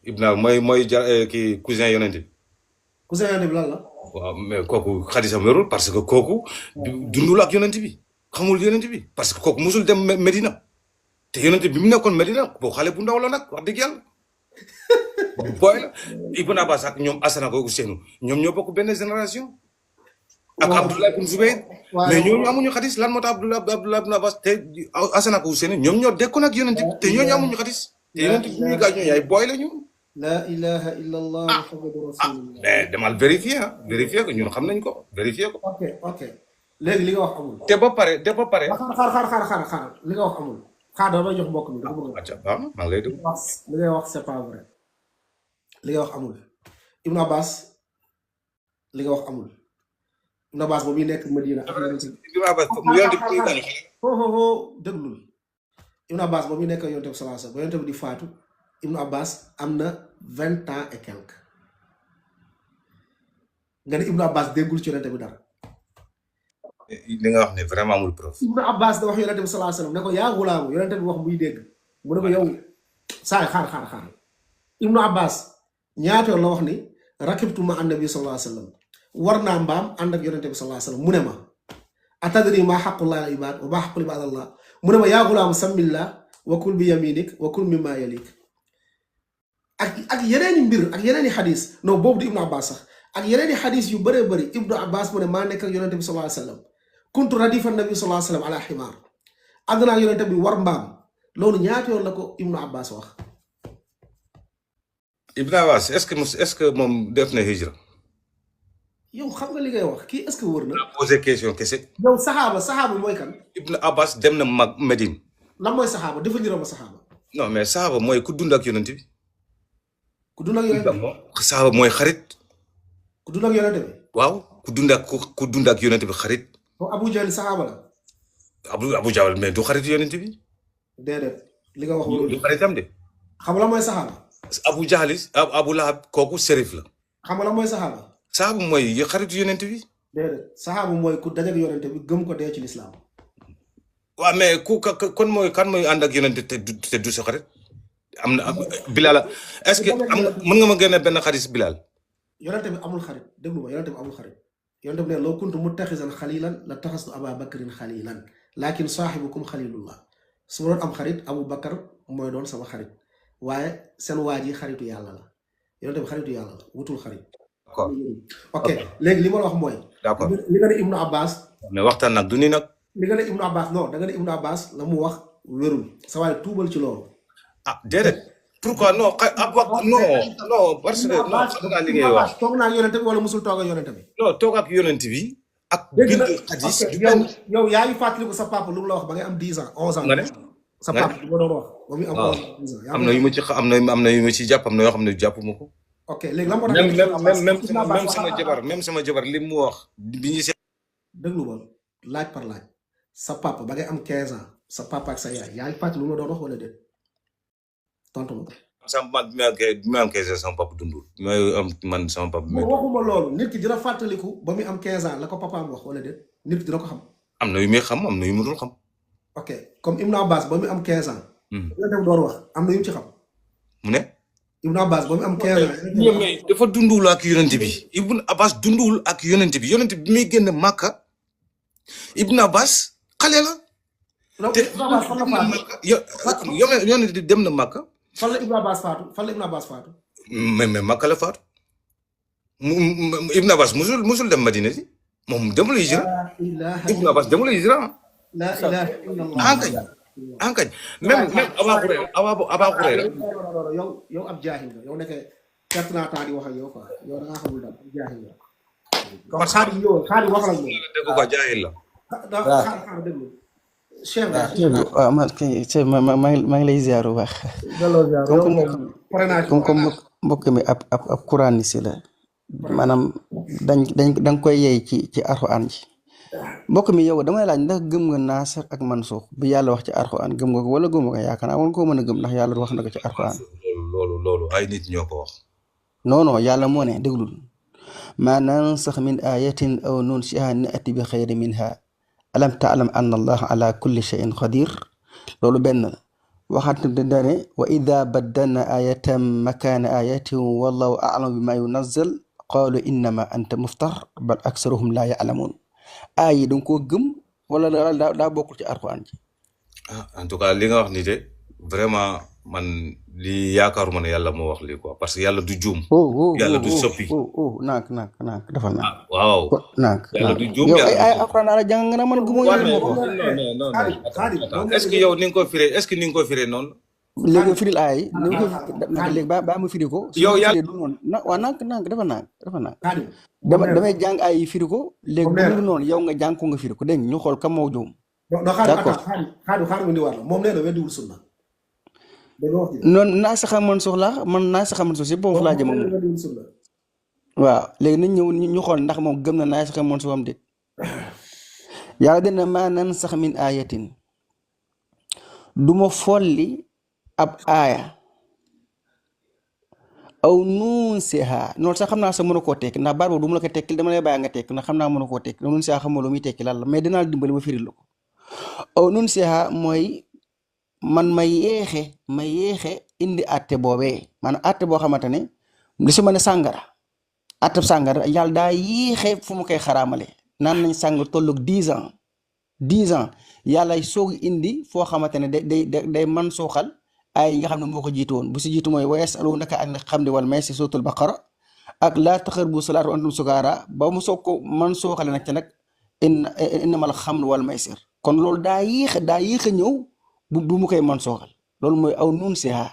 Ibnu mooy kii cousin yonent bi. cousin yonent bi lan la. waaw mais kooku xadisam wérul parce que kooku dundul ak yonent bi xamul yonent bi parce que kooku musul dem Medina te yonent bi mu nekkoon Medina boobu xale bu ndaw la nag wax dëgg yàlla. booy la Ibn Abbas ak ñoom Assane ak Ousseynou ñoom ñoo bokk benn génération. ak Abdullah ibn Zubayr mais ñooñu amuñu xadis lan moo tax Abdullah ibn Abbas te Assane ak Ousseynou ñoom ñoo dekkoon ak yonent bi te ñooñu amuñu xadis te yonent bi ñuy gaañ ñooñu ay booy la ñu. la ilaha illallah muhammadu rasulullah. mais demal vérifier ko ñun xam nañ ko vérifier ko. ok léegi li nga wax amul. te ba pare. xaar li nga wax amul. xaar dama jox mbokk mi dafa bëgg a. acca baax na maa ngi lay déglu. li ngay wax c'est pas vrai li nga wax amul. Ibn Abbas li nga wax amul. Ibn Abbas boobu muy nekk Medina ak Ibn Abbas mu yonent bi muy déglul Ibn Abbas boobu muy nekk yonent bi sallallahu alayhi wasallam ba yonent bi di faatu Ibn Abbas am na 20 ans et quelque nga ne Ibn Abbas déggul ci yonent bi dara. li nga wax ne vraiment amul preuve. Ibn Abbas da wax yonent bi sallallahu alayhi wasallam ne ko yaa gulaamu yonent bi wax muy dégg mu ne ko yow saay xaar Ibn Abbas ñaata yoon la wax ni rakibtu ma annabi sallallahu alayhi wasallam war naa mbaam ànd ak yonent bi sallallahu alayhi wasallam mu ne ma atadri ma xaqullahi al ibad wa ma xaqul ibad allah mu ne ma yaa gulaamu sammillah wa kul bi yaminik wa kul mimma yalik ak yeneeni mbir ak yeneeni xadis non boobu di Ibn Abbas sax ak yeneeni xadis yu bëree bëri Ibn Abbas mu ne maa nekk ak yonent bi sallallahu alayhi wasallam kuntu radifa nabi sallallahu alayhi wasallam ala ximaar ànd naa yonent bi war mbaam loolu ñaata yoon la ko Ibn Abbas wax. Ibn Abbas est-ce que moom def na hijra. yow xam nga li ngay wax kii est-ce que wër na. poser question kese. yow saxaaba mooy kan. Ibn Abbas dem na Medine. lan mooy saxaaba dafa niroo ma saxaaba. non mais saxaaba mooy ku dund ak yonent bi. ku dund ak yonent bi. saxaaba mooy xarit. ku dund ak yonent bi. waaw ku dund ak yonent bi xarit. Abu Jahl saxaaba la. Abu Jahl mais du xarit yonent bi. déedéet. li nga wax warul du xaritam de. xam nga la mooy saxaaba. Abu Jahlis Abu Lahab kooku sérif la. xam nga la mooy saxaaba. saxaaba mooy xaritu yonent bi. déedéet saxaaba mooy ku dajeeg yonent bi gëm ko dee ci lislaam. waaw mais kan mooy ànd ak yonent te du sa xarit. am na Bilal est-ce que mën nga ma génne benn xarit Bilal. yonent bi amul xarit déglu ma yonent bi amul xarit. yonent bi ne loo kuntu muttaxisan xalilan la taxastu Aba Bakrin xalilan lakin saaxibukum xalilullah su ma doon am xarit Abu Bakar mooy doon sama xarit waaye seen waa ji xaritu yàlla la yonent bi xaritu yàlla la wutul xarit. d'accord ok léegi li ma la wax mooy. d'accord li nga ne Ibnu Abbas. mais waxtaan nag du ni nag. li nga ne Ibnu Abbas non da nga ne Ibnu Abbas la mu wax wérul sa waaye tuubal ci loolu. ah déedéet. pourquoi non parce que non xam naa li ngay wax. toog naa ak yonent bi wala musul toog ak yonent bi. non toog ak yonent bi. ak bind xadis du benn. yow yaa ngi fàttaliku sa papa lu mu la wax ba ngay am 10 ans 11 ans. nga ne sa papa lu ma doon wax. ba muy am 11 ans 10 ans. am na yu ma ci am na yu ma ci jàpp am na yoo xam ne jàpp ma ko. ok léegi lan moo tax même sama jabar li mu wax bi ñu seet. déglu ma laaj par laaj sa papa ba ngay am 15 ans sa papa ak sa yaay yaa ngi fàttali lu ma doon wax wala déet tontu ma. sama bi ma am 15 ans sama papa dundul man sama papa. waxuma loolu nit ki dina fàttaliku ba muy am 15 ans la ko papaam wax wala déet nit ki dina ko xam. am na yu muy xam am na yu mu dul xam. ok comme Ibn Abbas ba muy am 15 ans. la dem doon wax am na yu mu ci xam. mu ne. Ibn Abbas ba muy am 15 ans. mais dafa dundul ak yonent bi Ibn Abbas dundul ak yonent bi yonent bi muy génn Màkka Ibn Abbas xale la. te yonent bi dem na Màkka. fan la Ibn Abbas faatu. mais Màkka la faatu. Ibn Abbas musul dem Madina si moom demul hijra. Ibn Abbas demul hijra. la ilaha illallah. ankañ même Aba Hurayra yow ab jaahil nga yow nekkee perte naa temps di wax ak yow quoi yow da ngaa xamul daal ab jaahil nga. kon xaadi wax la moom. dégg ko jaahil la. xaar déglu. Cheikh waaw maa ngi lay ziar bu baax. comme mbokk mi ab quraaniste la maanaam dañ koy yey ci Alxuraan ji. mbokk mi yow damay laaj ndax gëm nga naasir ak mansuux bi yàlla wax ci Alxuraan gëm nga ko wala gëm nga ko yaakaar naa woon koo mën a gëm ndax yàlla wax na ko ci Alxuraan. loolu ay nit ñoo ko wax. non yàlla moo ne déglul maa nansax min ayatin aw nunsiha na'ti bi xayri minha alam taalam anna allah ala kulli shay'in qadir loolu benn la waxaat dane wa ida baddalna ayatan makana ayatin wallahu a'lamu bima yunazzal qalu innama anta muftar bal aksaruhum la ya'lamun aay yi danga koo gëm wala daa bokkul ci Alxuraan ji. En tout cas li nga wax ni de vraiment man li yaakaaruma ne yàlla moo wax lii quoi parce que yàlla du juum. yàlla du soppi. naak dafa naak. waaw naak yàlla du juum yow ay Alxuraan la jàng nga na man gëmoo yàlla moo ko. non est-ce que yow ni nga ko firee noonu. léegi firil aay léegi ba ma firi ko. yow yàlla du noonu waaw naak dafa naak. damay jàng ay yi firi ko léegi bu noonu yow nga jàng ko nga firi ko dégg ñu xool kam moo juum. d'accord xaar nga ni war la moom nee na weddiwul sunna. noonu naa sax man soxla man naa sax man soxla si boobu laa jëm moom. waaw léegi nañ ñëw ñu xool ndax moom gëm na naa sax man soxla am déet. yàlla dina maa nan sax min ayatin du ma folli ab aaya aw nunsiha noonu sax xam naa sax mën a koo tekki ndax baat boobu du ma la ko tekkil dama lay bàyyi nga tekki ndax xam naa mën a koo tekki nunsiha xam nga lu muy tekki lan la mais dinaa dimbali ma firil la ko aw nunsiha mooy man ma yeexe indi atte boobee maanaam atte boo xamante ne li si ma ne sàngara atte sàngara yàlla daa yéexe fu mu koy xaraamale naan nañ sàngara tolloog 10 ans yàlla soog indi foo xamante ne day man suuxal ay yi nga xam ne moo ko jiitu woon bu si jiitu mooy wa yasalunaka an xamri wal maysir suratul baqara ak laa taqrabu salaata wa antum sukaara ba mu soog ko man suuxale nag ca nag innamal xamru wal maysir kon loolu daa yéex a ñëw bu mu koy man suuxal loolu mooy aw nun siha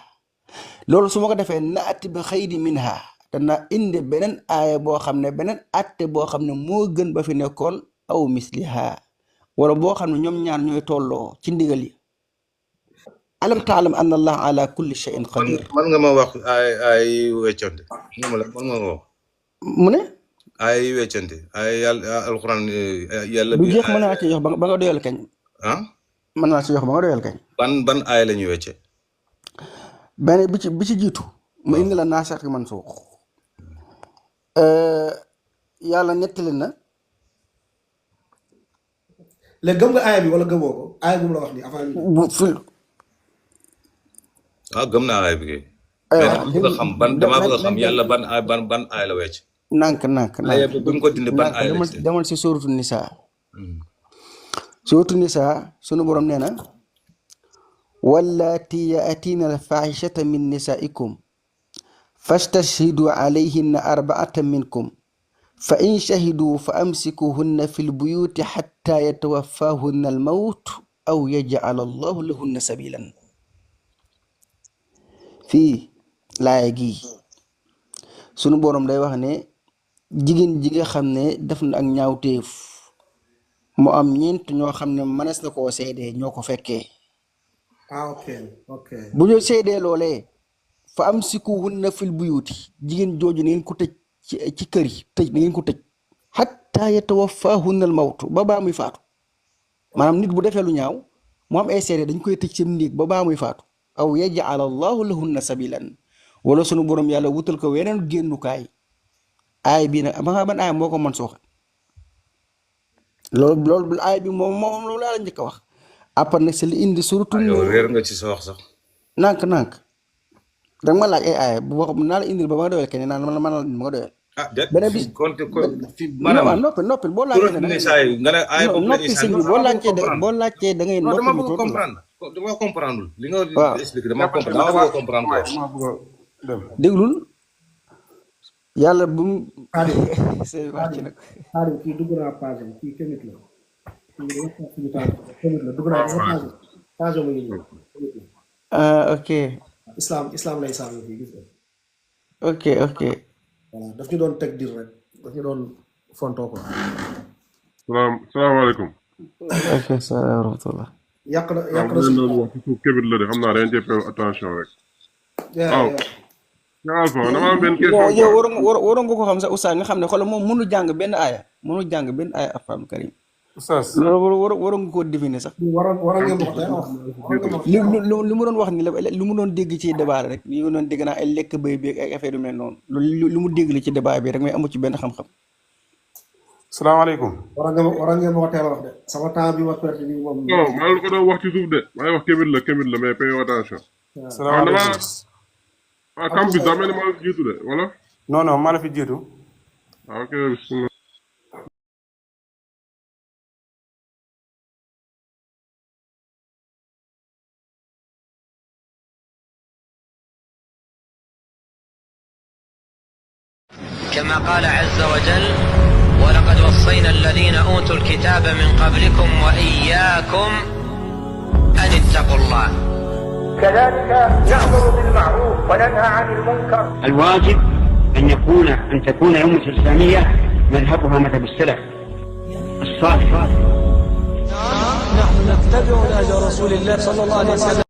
loolu su ma ko defee naati bi xayri minha dana indi beneen aaya boo xam ne beneen atte boo xam ne moo gën ba fi nekkoon aw misliha wala boo xam ne ñoom ñaar ñooy tolloo ci ndigal yi alam taalam anna allah ala kulli shay'in qadir man nga ma wax ay weccante man nga ma wax mu ne ay weccante ay yàlla alxuraan yàlla du jeex mën naa ci yox ba nga doyal kañ ah mën naa ci yox ba nga doyal kañ ban aaya la ñuy wecce benn bi ci jiitu mu indi la naasix man suux yàlla nettali na léegi gëm nga aaya bi wala gëmoo ko aaya bu mu la wax nii avant bu fil gëm naa aay bi kay. aywa mais dama bëgg a xam damaa bëgg a xam yàlla ban aay la wecc. nànk aaya bi bu mu ko dindi ban aay la ci. demal si sóoratu nisaa sóoratu nisaa sunu borom nee na wallaati yaatiina alfaaxishata min nisaikum fastashhidu alayhinna arbaatan minkum fa in shahiduu fa amsikuhunna fi lbuyuti xatta yatawaffahunna almawt aw yajcala allahu lahunna sabilan fii laaya gi sunu borom day wax ne jigéen ji nga xam ne def na ak ñaawteef mu am ñeent ñoo xam ne mënees na koo seedee ñoo ko fekkee ok bu ñu seedee loolee fa amsikuhunna fil buyuti jigéen jooju na ngeen ko tëj ci kër yi tëj na ngeen ko tëj xatta yatawaffahunna al mawtu ba baa muy faatu maanaam nit bu defee lu ñaaw mu am ay seede dañ koy tëj seen néeg ba baa muy faatu aw yaj'ala allahu lahunna sabilan wala sunu borom yàlla wutal ko weneen génnukaay aay bii nag ba nga ban aay moo ko mën sooxe loolu aay bi moom loolu laa la njëkk a wax après nag c'est li indi surtout yow réer nga ci sa wax sax. nànk danga ma laaj ay aay bu wax naa la indil ba ma doyal kenn naan ma nga doyal beneen bis maanaam noppi boo laajtee ne saa yi nga ne aay boobu la ñuy sëñ bi boo laajtee da ngay noppi dama bëgg comprendre dama comprendre li nga expliqué dama comprendre déglul yàlla bu mu wàcc nag kii dugg naa page kii tamit la dugg naa page ma ngi ñëw ok islam lay sànni fii gis nga ok voilà daf ñu doon teg dir rek daf ñu doon fontoo ko salaamaaleykum. ok salaam wa rahmatullah yàq na loolu wax ci suuf kebit la de xam naa dañ cee faire attention rek. waaw. yaa Alpha dama am benn question. yow waroon nga ko xam sax oustaz nga xam ne xoolal moom mënu jàng benn aaya alquran karim oustaz loolu waroon nga koo deviner sax waroon ngeen wax li mu doon wax ni la lu mu doon dégg ci débat rek li mu doon dégg naa ay lekk bay bi ak affaire yu mel noonu lu mu dégg li ci débat bi rek mais amu ci benn xam-xam. salaamaaleykum. waroon ngeen ma ko teel a wax de sama temps bi ma perte nii moom. non maa ngi ko doon wax ci suuf de maa ngi wax kebit la mais payons attention. salaamaaleykum. campus daa mel ni maa la fi jiitu de wala. non maa la fi jiitu. ok bismillah. كما قال عز وجل ولقد وصينا الذين أوتوا الكتاب من قبلكم وإياكم أن اتقوا الله كذلك نأمر بالمعروف وننهى عن المنكر. الواجب أن تكون أمة الإسلامية مذهبها مذهب السلف الصالح. نحن نتبع نهج رسول الله صلى الله عليه وسلم.